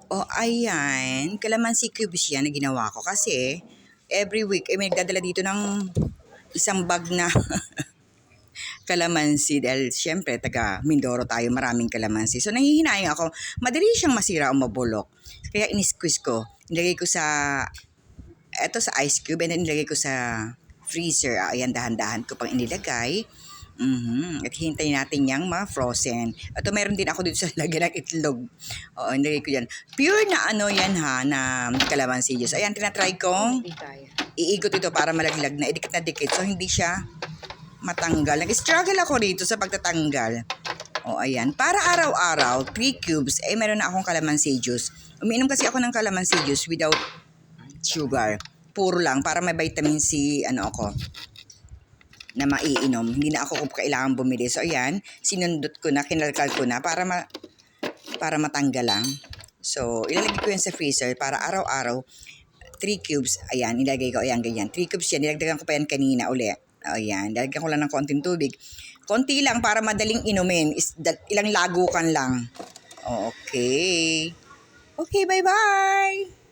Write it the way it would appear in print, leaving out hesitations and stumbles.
Oh, ayan. Calamansi cubes yan na ginawa ko kasi every week may nagdadala dito ng isang bag na kalamansi dahil syempre taga Mindoro tayo, maraming kalamansi. So nanghihinayang ako, madali siyang masira o mabulok. Kaya in-squeeze ko. Nilagay ko sa ice cube and then nilagay ko sa freezer. Ayan, dahan-dahan ko pang inilagay. At hintayin natin yung ma-frozen. Ito, meron din ako dito sa lagyan ng itlog. Oo, nilagay ko yan. Pure na ano yan ha, na calamansi juice. Ayan, tinatry kong iikot ito para malaglag na, idikit na dikit. So, hindi siya matanggal. Nag-struggle ako dito sa pagtatanggal. O, ayan. Para araw-araw, 3 cubes, meron na akong calamansi juice. Umiinom kasi ako ng calamansi juice without sugar. Puro lang, para may vitamin C, na maiinom. Hindi na ako kailangan bumili. So, ayan, sinundot ko na, kinalkal ko na para matanggal lang. So, ilalagay ko yan sa freezer para araw-araw, 3 cubes, ayan, ilagay ko, ayan, ganyan. 3 cubes yan, nilagdagan ko pa yan kanina uli. Ayan, nilagyan ko lang ng konting tubig. Konti lang para madaling inumin. Ilang lagukan lang. Okay. Okay, bye-bye!